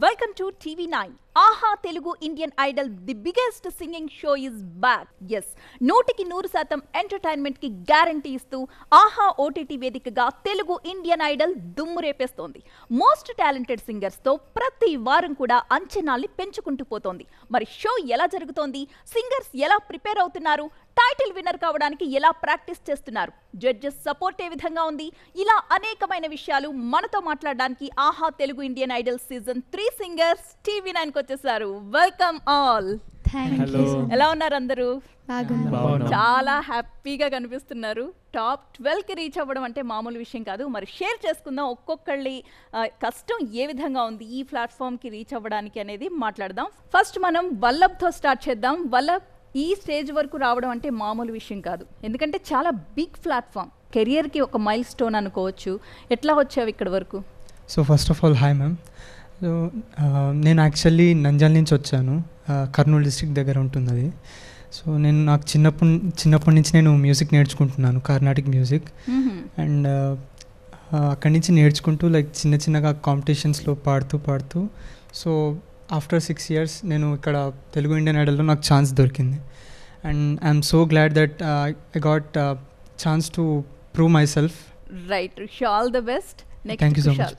Welcome to TV9. Aha Telugu Indian Idol the biggest singing show is back. Yes, 100% entertainment కి guarantee ఇస్తూ Aha OTT వేదికగా Telugu Indian Idol దుమ్ము రేపేస్తోంది. Most talented singers తో ప్రతి వారం కూడా అంచనాల్ని పెంచుకుంటూ పోతోంది. మరి షో ఎలా జరుగుతోంది, సింగర్స్ ఎలా ప్రిపేర్ అవుతున్నారు, టైటిల్ విన్నర్ కావడానికి ఎలా ప్రాక్టీస్ చేస్తున్నారు, జడ్జెస్ సపోర్ట్ ఏ విధంగా ఉంది, ఇలా అనేకమైన విషయాలు మనతో మాట్లాడడానికి ఆహా Telugu Indian Idol season 3 singers TV9 కి వచ్చేసారు. Welcome all. ఎలా ఉన్నారు అందరూ? చాలా హ్యాపీగా కనిపిస్తున్నారు. టాప్ 12 కి రీచ్ అవ్వడం అంటే మామూలు విషయం కాదు. మరి షేర్ చేసుకుందాం ఒక్కొక్కళ్ళి కష్టం ఏ విధంగా ఉంది ఈ ప్లాట్ఫామ్ కి రీచ్ అవ్వడానికి అనేది మాట్లాడదాం. ఫస్ట్ మనం వల్లభ్తో స్టార్ట్ చేద్దాం. వల్లభ్, ఈ స్టేజ్ వరకు రావడం అంటే మామూలు విషయం కాదు, ఎందుకంటే చాలా బిగ్ ప్లాట్ఫామ్, కెరియర్కి ఒక మైల్ స్టోన్ అనుకోవచ్చు. ఎట్లా వచ్చావు ఇక్కడ వరకు? So first of all hi ma'am. So నేను యాక్చువల్లీ నంద్యాల నుంచి వచ్చాను, కర్నూలు డిస్ట్రిక్ట్ దగ్గర ఉంటుంది అది. సో నాకు చిన్నప్పటి నుంచి నేను మ్యూజిక్ నేర్చుకుంటున్నాను, కర్ణాటిక్ మ్యూజిక్. అండ్ అక్కడి నుంచి నేర్చుకుంటూ లైక్ చిన్నగా కాంపిటీషన్స్లో పాడుతూ సో ఆఫ్టర్ 6 years నేను ఇక్కడ తెలుగు ఇండియన్ ఐడల్లో నాకు ఛాన్స్ దొరికింది. And I'm so glad that I got chance to prove my self. Right, wish all the best. Thank you so much.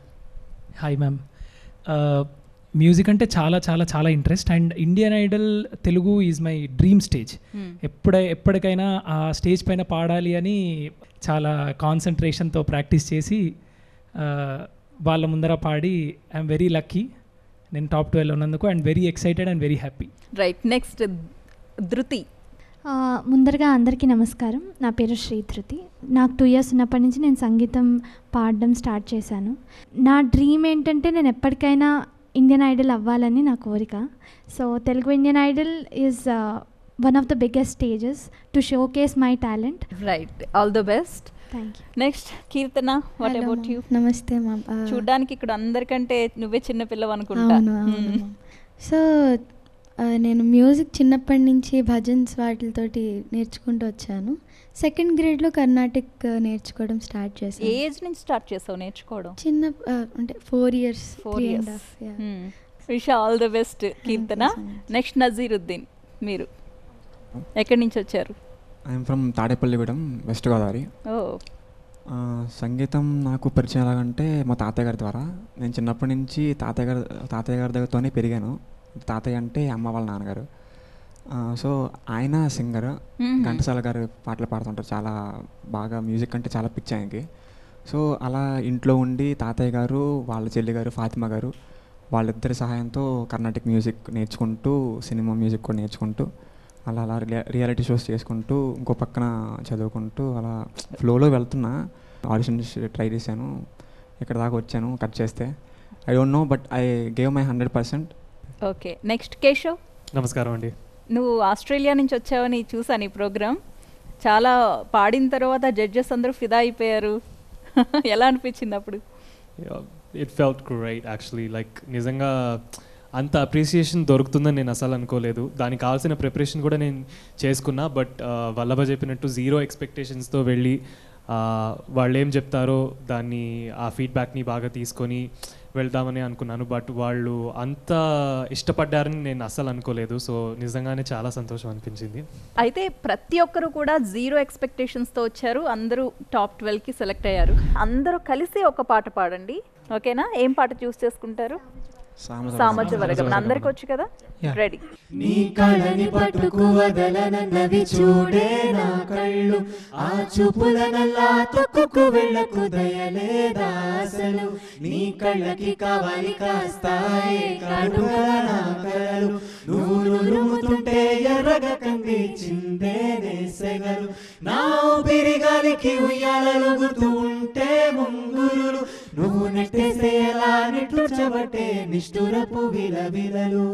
Hi ma'am. Music అంటే చాలా interest, and Indian Idol Telugu is my dream stage. ఎప్పటికైనా ఆ stage పైన పాడాలి అని చాలా కాన్సన్ట్రేషన్తో practice చేసి వాళ్ళ ముందర పాడి ఐఎమ్ వెరీ లక్కీ. నేను టాప్ 12 ఉన్నందుకు and very excited and very happy. Right, next ధృతి. ముందరగా అందరికీ నమస్కారం. నా పేరు ధృతి. నాకు 2 years ఉన్నప్పటి నుంచి నేను సంగీతం పాడడం స్టార్ట్ చేశాను. నా డ్రీమ్ ఏంటంటే నేను ఎప్పటికైనా ఇండియన్ ఐడల్ అవ్వాలని నా కోరిక. So Telugu Indian Idol is one of the biggest stages to showcase my talent. Right, all the best. Thank you. Next Keerthana, what about you? నమస్తే మ్యామ్. చూడ్డానికి ఇక్కడ అందరికంటే నువ్వే చిన్న పిల్లవు అనుకుంటా. సో నేను మ్యూజిక్ చిన్నప్పటి నుంచి భజన్స్ వాటితోటి నేర్చుకుంటూ వచ్చాను. 2nd grade కర్ణాటిక్ నేర్చుకోవడం స్టార్ట్ చేశాను. ఏ ఏజ్ నుంచి స్టార్ట్ చేసావు నేర్చుకోవడం? చిన్న అంటే 4 years. Wish all the best Keerthana. Next Naziruddin, మీరు ఎక్కడి నుంచి వచ్చారు? I'm from Tadepalligudem, west Godavari. సంగీతం నాకు పరిచయం ఎలాగంటే మా తాతయ్య గారి ద్వారా. నేను చిన్నప్పటి నుంచి తాతయ్య గారి దగ్గరతోనే పెరిగాను. తాతయ్య అంటే అమ్మ వాళ్ళ నాన్నగారు. సో ఆయన సింగర్, ఘంటసాల గారు పాటలు పాడుతుంటారు. చాలా బాగా మ్యూజిక్ అంటే చాలా పిచ్చి ఆయనకి. సో అలా ఇంట్లో ఉండి తాతయ్య గారు, వాళ్ళ చెల్లి గారు ఫాతిమా గారు, వాళ్ళిద్దరి సహాయంతో కర్ణాటిక్ మ్యూజిక్ నేర్చుకుంటూ, సినిమా మ్యూజిక్ కూడా నేర్చుకుంటూ, అలా రియాలిటీ షోస్ చేసుకుంటూ, ఇంకో పక్కన చదువుకుంటూ అలా ఫ్లోలో వెళ్తున్నా. ఆడిషన్స్ ట్రై చేశాను, ఇక్కడ దాకా వచ్చాను. కట్ చేస్తే I don't know, but I gave my 100%. Okay, next Keshav. నమస్కారం అండి. నువ్వు ఆస్ట్రేలియా నుంచి వచ్చావని చూసాను ఈ ప్రోగ్రామ్. చాలా పాడిన తర్వాత జడ్జెస్ అందరూ ఫిదా అయిపోయారు. ఎలా అనిపించింది అప్పుడు? It felt great actually. Like నిజంగా అంత అప్రిసియేషన్ దొరుకుతుందని నేను అసలు అనుకోలేదు. దానికి కావాల్సిన ప్రిపరేషన్ కూడా నేను చేసుకున్నా. బట్ వల్లభ చెప్పినట్టు 0 ఎక్స్పెక్టేషన్స్తో వెళ్ళి వాళ్ళు ఏం చెప్తారో దాన్ని, ఆ ఫీడ్బ్యాక్ని బాగా తీసుకొని వెళ్దామని అనుకున్నాను. బట్ వాళ్ళు అంత ఇష్టపడ్డారని నేను అస్సలు అనుకోలేదు. సో నిజంగానే చాలా సంతోషం అనిపించింది. అయితే ప్రతి ఒక్కరు కూడా 0 ఎక్స్పెక్టేషన్స్తో వచ్చారు. అందరూ టాప్ 12కి సెలెక్ట్ అయ్యారు. అందరూ కలిసి ఒక పాట పాడండి, ఓకేనా? ఏం పాట చూస్ చేసుకుంటారు? సామజవరగం. అందరికి వచ్చు కదా? రెడీ. నీ కళని పట్టుకు వదలనన్నవి చూడే నా కళ్ళు, ఆ చూపులనల్లా తొక్కుకు వెళ్ళకు దయలేదా అసలు, నీ కళ్ళకి కావాలి కాస్తాయే కడుపుల నా కలలు, నువ్వు నులుముతుంటే ఎర్రగ కందిచిందే నేసెగలు, నా ఊపిరి గాలికి ఉయ్యాలలుగుతూ ఉంటే ముంగురులు, నువ్వు నెట్టేస్తే ఎలా నిట్టుచబట్టే నిష్ఠురపు విలవిలలు,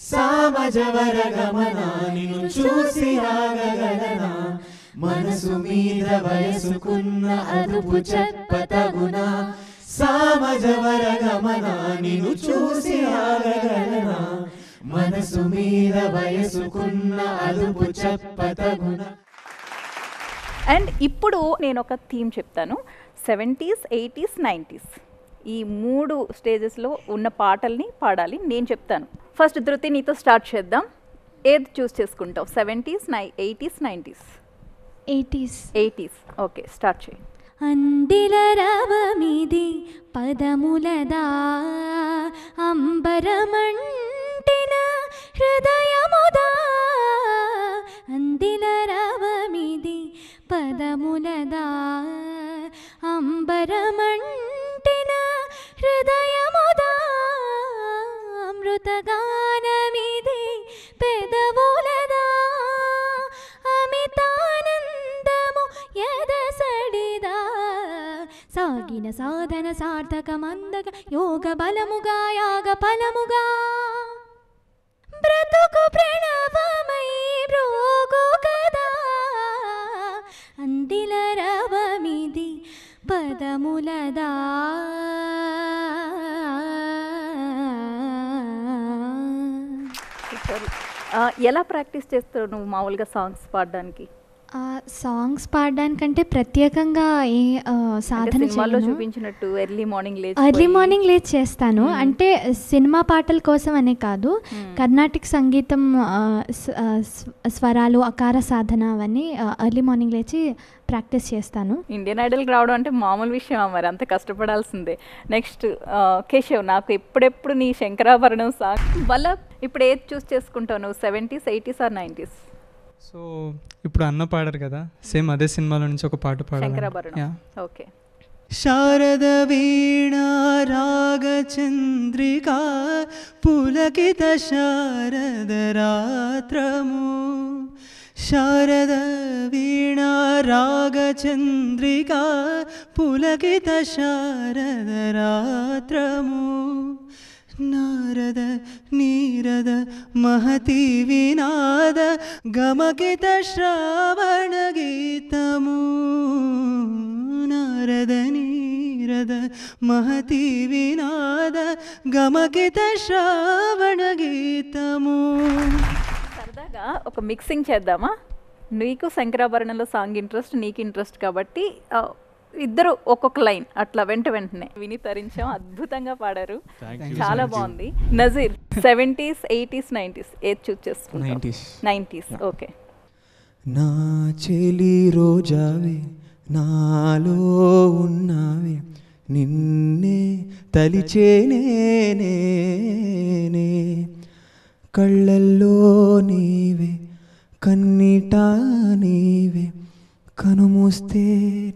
సామజవరగమనా నిన్ను చూసి ఆగగలనా, మనసు మీద వయసుకున్న అదుపు చెప్పతగునా, సామజవరగమనా నిన్ను చూసి ఆగగలనా, మనసు మీద వయసుకున్న అదుపు చెప్పతగునా. అండ్ ఇప్పుడు నేను ఒక థీమ్ చెప్తాను. 70s, 80s, 90s ఈ 3 స్టేజెస్లో ఉన్న పాటల్ని పాడాలి. నేను చెప్తాను. ఫస్ట్ ధృతి నీతో స్టార్ట్ చేద్దాం. ఏది చూస్ చేసుకుంటావు? 70s, 80s, 90s? 80s. Okay, start చేయి. అందిల రవమిది పదములదా అంబరమంటిన హృదయముదా అందిల రవమిది పదములదా అంబరమంటిన హృదయముదా అమృతగానమిది పెదవులదా అమితానందము ఎదసడిదా సాగిన సాధన సార్థకమందగ యోగ బలముగా యాగ ఫలముగా బ్రతుకు ప్రణవమై రోగు కదా అందిల రవమిది పదములదా. ఎలా ప్రాక్టీస్ చేస్తావు నువ్వు మామూలుగా సాంగ్స్ పాడడానికి? సాంగ్స్ పాడడానికంటే ప్రత్యేకంగా ఏ సాధన సినిమాలో చూపించినట్టు ఎర్లీ మార్నింగ్ లేచి చేస్తాను. అంటే సినిమా పాటల కోసం అనే కాదు, కర్ణాటక సంగీతం స్వరాలు అకార సాధన అవన్నీ ఎర్లీ మార్నింగ్ లేచి ప్రాక్టీస్ చేస్తాను. ఇండియన్ ఐడల్కి రావడం అంటే మామూలు విషయం, మరి అంత కష్టపడాల్సిందే. నెక్స్ట్ కేశవ్, నాకు ఎప్పుడెప్పుడు నీ శంకరాభరణం సాంగ్ వల్ల ఇప్పుడు ఏది చూస్ చేసుకుంటావు నువ్వు? 70s, 80s are 90s? So ఇప్పుడు అన్న పాడారు కదా, సేమ్ అదే సినిమాలో నుంచి ఒక పాట పాడారు. ఓకే. శారద వీణ రాగచంద్రికా పులకిత శారద రాత్రము శారద వీణ రాగచంద్రికా పులకిత శారద రాత్రము నారద నీరద మహతి వినాద గమకిత శ్రావణ గీతము నారద నీరద మహతి వినాద గమకిత శ్రావణ గీతము. సరదాగా ఒక మిక్సింగ్ చేద్దామా? నీకు శంకరాభరణంలో సాంగ్ ఇంట్రెస్ట్, నీకు ఇంట్రెస్ట్ కాబట్టి ఇద్దరు ఒక్కొక్క లైన్ అట్లా వెంటనే విని తరించాం. అద్భుతంగా పాడారు, చాలా బాగుంది. నజీర్, 70s, 80s, 90s ఏది చూస్ చేసుకుంటావు? 90s. ఓకే. నా చెలి రోజావే నాలో ఉన్నావే నిన్నే తలిచేనే కళ్ళల్లో నీవే కన్నిటా నీవే కనుమూస్తే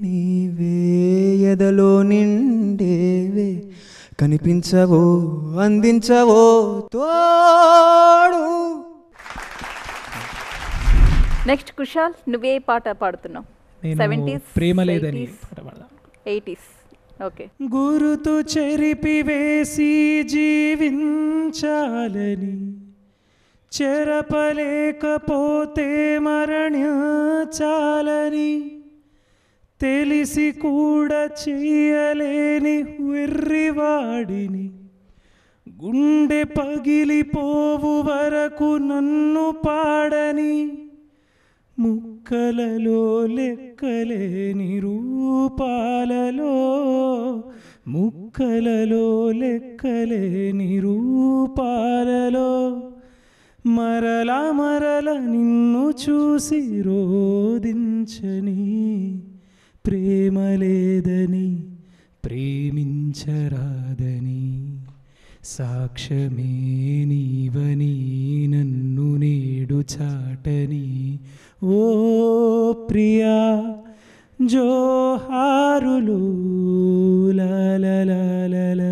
నీవే ఎదలో నిండేవే కనిపించవో అందించవో తోడు. నెక్స్ట్ కుషాల్, నువ్వే పాట పాడుతున్నావు? 70s, ప్రేమ లేదని 80s. ఓకే. గురుతు చెరిపి వేసి జీవించాలని చెరపలేకపోతే మరణించాలని తెలిసి కూడా చెయ్యలేని వెర్రివాడిని గుండె పగిలిపోవు వరకు నన్ను పాడని ముక్కలలో లెక్కలేని రూపాలలో ముక్కలలో లెక్కలేని రూపాలలో మరలా మరల నిన్ను చూసి రోదించని ప్రేమ లేదని ప్రేమించరాదని సాక్ష్యమే నీవని నన్ను నేడు చాటని ఓ ప్రియా జోహారులు లాలలాలల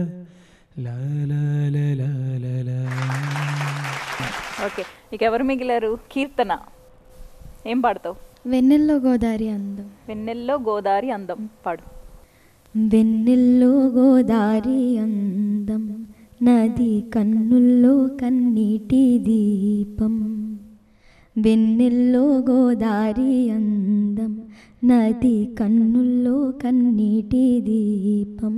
లాలలాలల. ఓకే, ఇక ఎవరు మిగిలారు? కీర్తన, ఏం పాడతావు? వెన్నెల్లో గోదారి అందం. వెన్నెల్లో గోదారి అందం పాడు. వెన్నెల్లో గోదారి అందం నది కన్నుల్లో కన్నీటి దీపం. వెన్నెల్లో గోదారి అందం నది కన్నుల్లో కన్నీటి దీపం.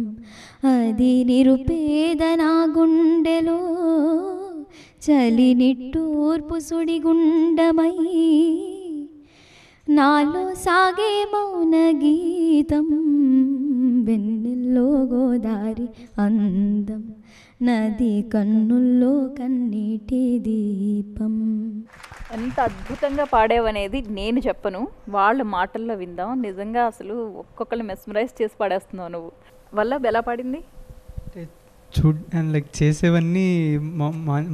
అది నిరుపేద నా గుండెలో చలి నిట్టూర్పు సుడిగుండమై నాలో సాగే మౌన గీతం. వెన్నెల్లో గోదారి అందం, నది కన్నుల్లో కన్నీటి దీపం. ఎంత అద్భుతంగా పాడావనేది నేను చెప్పను, వాళ్ళ మాటల్లో విందాం. నిజంగా అసలు ఒక్కొక్కరిని మెస్మరైజ్ చేసి పాడేస్తున్నావు నువ్వు. వల్ల ఎలా పాడింది? అండ్ లైక్ చేసేవన్నీ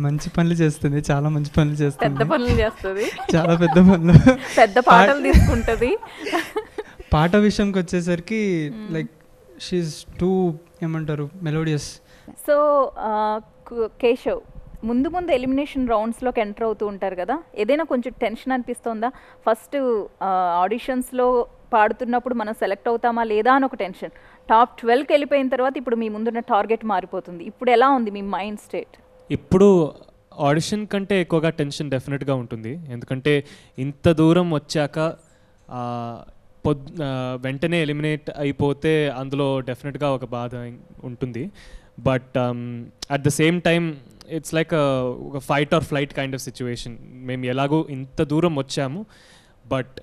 మంచి పనులు చేస్తుంది, చాలా మంచి పనులు చేస్తుంది, పెద్ద పనులు చేస్తుంది, చాలా పెద్ద పనులు, పెద్ద పాటలు తీసుకుంటుంది. పాట విషయంకి వచ్చేసరికి లైక్ షీఈస్ టూ ఏమంటారు మెలోడియస్. సో కేశవ్, ముందు ముందు ఎలిమినేషన్ రౌండ్స్లోకి ఎంటర్ అవుతూ ఉంటారు కదా, ఏదైనా కొంచెం టెన్షన్ అనిపిస్తుందా? ఫస్ట్ ఆడిషన్స్లో పాడుతున్నప్పుడు మనం సెలెక్ట్ అవుతామా లేదా అని ఒక టెన్షన్, టాప్ 12కి వెళ్ళిపోయిన తర్వాత ఇప్పుడు మీ ముందున్న టార్గెట్ మారిపోతుంది. ఇప్పుడు ఎలా ఉంది మీ మైండ్ స్టేట్? ఇప్పుడు ఆడిషన్ కంటే ఎక్కువగా టెన్షన్ డెఫినెట్గా ఉంటుంది. ఎందుకంటే ఇంత దూరం వచ్చాక వెంటనే ఎలిమినేట్ అయిపోతే అందులో డెఫినెట్గా ఒక బాధ ఉంటుంది. But at the same time it's like ఒక fight or flight kind of situation. మేము ఎలాగో ఇంత దూరం వచ్చాము, బట్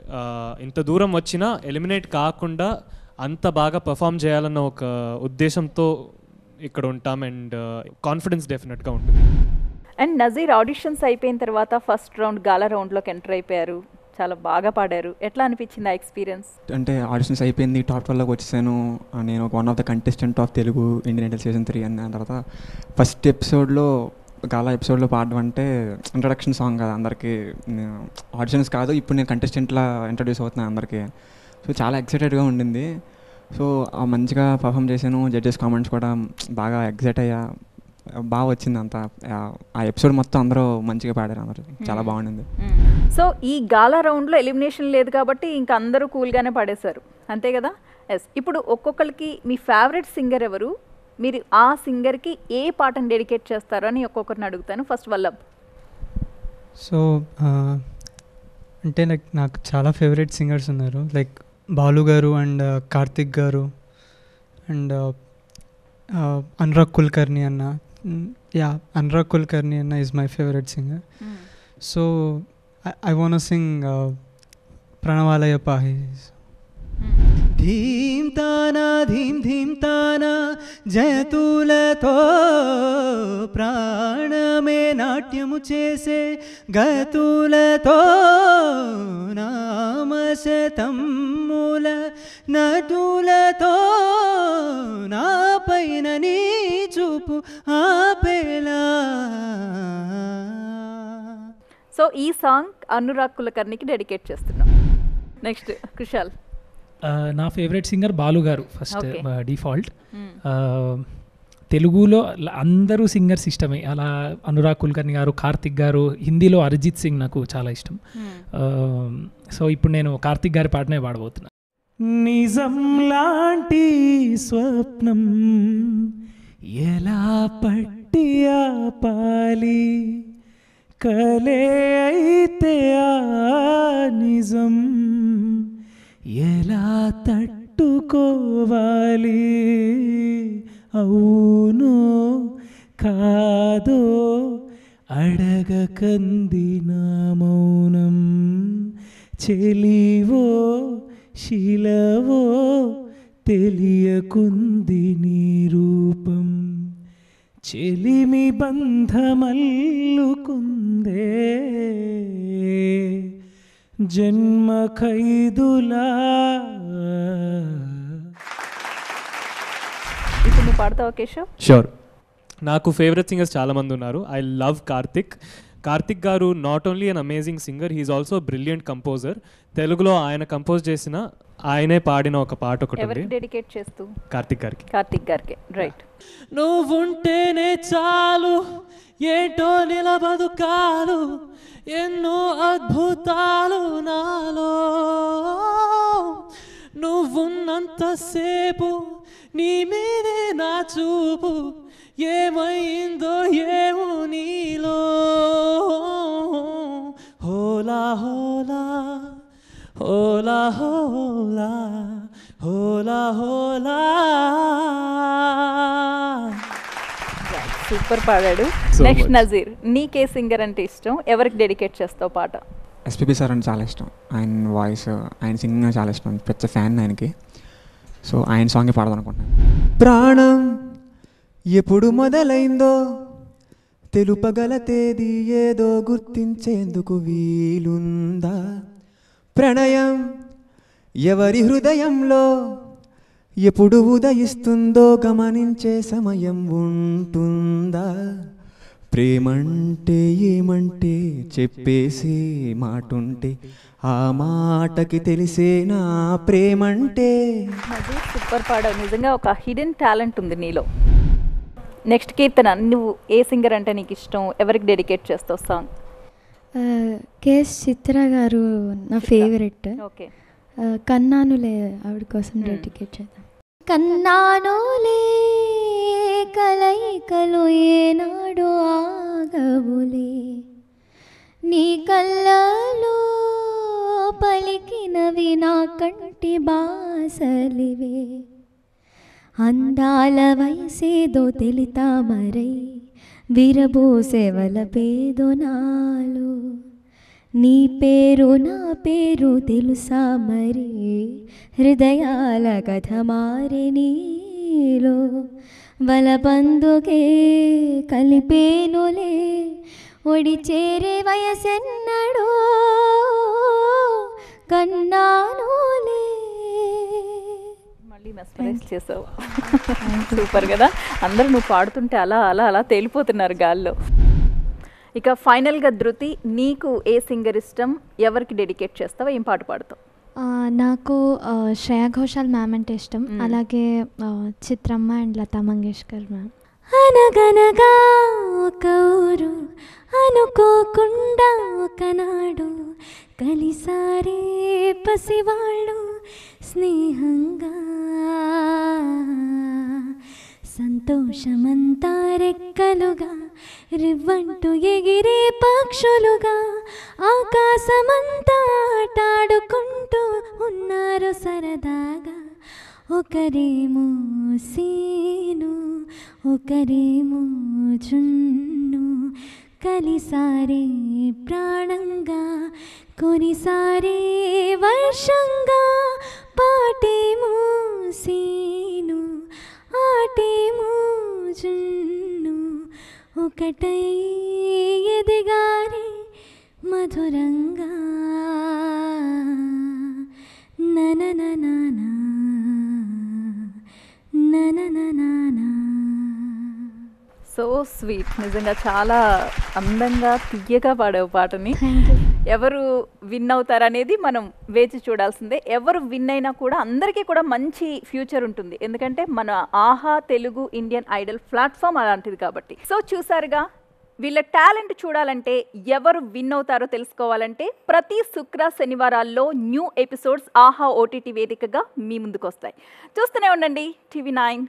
ఇంత దూరం వచ్చినా ఎలిమినేట్ కాకుండా అంత బాగా పర్ఫామ్ చేయాలన్న ఒక ఉద్దేశంతో ఇక్కడ ఉంటాం. అండ్ కాన్ఫిడెన్స్ డెఫినెట్గా ఉంటుంది. అండ్ నజీర్, ఆడిషన్స్ అయిపోయిన తర్వాత ఫస్ట్ రౌండ్ గాలా రౌండ్లోకి ఎంటర్ అయిపోయారు, చాలా బాగా పాడారు. ఎట్లా అనిపించింది ఆ ఎక్స్పీరియన్స్? అంటే ఆడిషన్స్ అయిపోయింది, టాప్ 12లోకి వచ్చేసాను. నేను one of the contestant of Telugu Indian Idol season 3 అన్న తర్వాత ఫస్ట్ ఎపిసోడ్లో గాలా ఎపిసోడ్లో పాడడం అంటే ఇంట్రడక్షన్ సాంగ్ కదా అందరికీ, ఆడిషన్స్ కాదు, ఇప్పుడు నేను కంటెస్టెంట్లా ఇంట్రడ్యూస్ అవుతున్నాను అందరికీ. సో చాలా ఎక్సైటెడ్గా ఉండింది. సో మంచిగా పర్ఫామ్ చేశాను, జడ్జెస్ కామెంట్స్ కూడా బాగా ఎక్సైట్ అయ్యా, బాగా వచ్చింది అంతా. ఆ ఎపిసోడ్ మొత్తం అందరూ మంచిగా పాడారు, అందరూ చాలా బాగుండింది. సో ఈ గాలా రౌండ్లో ఎలిమినేషన్ లేదు కాబట్టి ఇంకా అందరూ కూల్గానే పాడేశారు, అంతే కదా? ఎస్. ఇప్పుడు ఒక్కొక్కరికి మీ ఫేవరెట్ సింగర్ ఎవరు, మీరు ఆ సింగర్కి ఏ పాటను డెడికేట్ చేస్తారు అని ఒక్కొక్కరిని అడుగుతాను. ఫస్ట్ వల్లభ్. సో అంటే లైక్ నాకు చాలా ఫేవరెట్ సింగర్స్ ఉన్నారు, లైక్ బాలు గారు అండ్ కార్తిక్ గారు అండ్ అనురాగ్ కుల్కర్ని అన్న. అనురాగ్ కుల్కర్ని అన్న is my favourite singer. So I want to sing ప్రణవాలయ పాహి. ధీం తానా ధీం ధీం తానా జయతులతో ప్రాణమే నాట్యము చేసే గతులతో నామశతమ్ముల నటులతో నా పైన నీ చూపు ఆపేలా. సో ఈ సాంగ్ అనురాగ్ కులకర్ణికి డెడికేట్ చేస్తున్నాం. నెక్స్ట్ కుశాల్. నా ఫేవరెట్ సింగర్ బాలు గారు ఫస్ట్ డిఫాల్ట్. తెలుగులో అందరూ సింగర్స్ ఇష్టమే, అలా అనురాగ్ కుల్కర్ణి గారు, కార్తిక్ గారు. హిందీలో అరిజిత్ సింగ్ నాకు చాలా ఇష్టం. సో ఇప్పుడు నేను కార్తిక్ గారి పాటనే పాడబోతున్నా. నిజం లాంటి స్వప్నం ఎలా పట్టి ఆపాలి, కలే అయితే ఆ నిజం ఎలా తట్టుకోవాలి. అవునో కాదో అడగకంది నా మౌనం, చెలివో శిలవో తెలియకుంది నీ రూపం. చెలిమి బంధమల్లుకుందే జన్మ ఖైదులా. ఇప్పుడు నువ్వు పాడతావా కేశవ్? షూర్. నాకు ఫేవరెట్ సింగర్స్ చాలామంది ఉన్నారు. I love Karthik. Karthik garu not only an amazing singer, he's also brilliant composer. తెలుగులో ఆయన కంపోజ్ చేసిన, ఆయనే పాడిన ఒక పాట ఒకటి ఉంది. డెడికేట్ చేస్తూ? కార్తిక్ గారికి. కార్తిక్ గారికి, రైట్. నువ్వుంటేనే చాలు ఏంటో నిలబదు కాలు, ఎన్నో అద్భుతాలు నాలో. నువ్వున్నంతసేపు నీ మీదే నా చూపు, ఏమైందో ఏమో నీలో. హోలా హోలా హోలా హోలా హోలా హోలా. సూపర్ పాడాడు. నెక్స్ట్ నజీర్, నీకే సింగర్ అంటే ఇష్టం, ఎవరికి డెడికేట్ చేస్తావు పాట? ఎస్పీబీ సార్ అంటే చాలా ఇష్టం, ఆయన వాయిస్, ఆయన సింగింగ్ చాలా ఇష్టం, పెద్ద ఫ్యాన్ ఆయనకి. సో ఆయన సాంగే పాడదనుకుంటున్నాను. ప్రాణం ఎప్పుడు మొదలైందో తెలుపగల తేదీ ఏదో గుర్తించేందుకు వీలుందా? ప్రణయం ఎవరి హృదయంలో ఎప్పుడు ఉదయిస్తుందో గమనించే సమయం ఉంటుందా? ప్రేమంటే ఏమంటే చెప్పేసే మాటుంటే ఆ మాటకి తెలిసే నా ప్రేమంటే. అది సూపర్ పాడావు, నిజంగా ఒక హిడెన్ టాలెంట్ ఉంది నీలో. నెక్స్ట్ కీర్తన, నువ్వు ఏ సింగర్ అంటే నీకు ఇష్టం, ఎవరికి డెడికేట్ చేస్తావు సాంగ్? కేఎస్ చిత్ర గారు నా ఫేవరెట్. ఓకే. కన్నానులే ఆవిడ కోసం డెడికేట్ చేద్దాం. కన్నానులే కలయికలు ఏనాడు ఆగవులే, నీ కళ్ళలో పలికినవి నా కంటి బాసలివే, అందాల వయసేదో తెలితామరై విరబోసెవల పేదో నాలో, నీ పేరు నా పేరు తెలుసా మరి, హృదయాల కథ మారే నీలో, వలబందుకే కలిపేనులే ఒడి చేరే వయసెన్నడో, కన్నానులే. మళ్ళీ మెస్మరైజ్ చేసావు. సూపర్ కదా, అందరూ నువ్వు పాడుతుంటే అలా అలా అలా తేలిపోతున్నారు గాల్లో. ఇక ఫైనల్గా ధృతి, నీకు ఏ సింగర్ ఇష్టం, ఎవరికి డెడికేట్ చేస్తావు, ఏం పాట పాడుతావు? నాకు శ్రేయా ఘోషాల్ మ్యామ్ అంటే ఇష్టం, అలాగే చిత్రమ్మ అండ్ లతా మంగేష్కర్ మ్యామ్. అనగనగా ఒక ఊరు అనుకోకుండా ఒకనాడు కలిసారే పసివాళ్ళు స్నేహంగా, సంతోషమంతా రెక్కలుగా రివ్వంటూ ఎగిరే పక్షులుగా, ఆకాశమంతా ఆటాడుకుంటూ ఉన్నారు సరదాగా, ఒకరేమో సీను ఒకరేమో జున్ను, కలిసారే ప్రాణంగా కొనిసారే వర్షంగా, పాటేమో సీను ఆటేమో జున్ను, ఒకటై ఎదిగారే మధురంగా, నననననా నననననా. సో స్వీట్, నిజంగా చాలా అందంగా తీయగా పాడావు పాటని. ఎవరు విన్ అవుతారనేది మనం వేచి చూడాల్సిందే. ఎవరు విన్ అయినా కూడా అందరికీ కూడా మంచి ఫ్యూచర్ ఉంటుంది, ఎందుకంటే మన ఆహా తెలుగు ఇండియన్ ఐడల్ ప్లాట్ఫామ్ అలాంటిది కాబట్టి. సో చూసారుగా, వీళ్ళ టాలెంట్ చూడాలంటే, ఎవరు విన్ అవుతారో తెలుసుకోవాలంటే ప్రతి శుక్ర శనివారాల్లో న్యూ ఎపిసోడ్స్ ఆహా ఓటీటీ వేదికగా మీ ముందుకు వస్తాయి. చూస్తూనే ఉండండి TV9.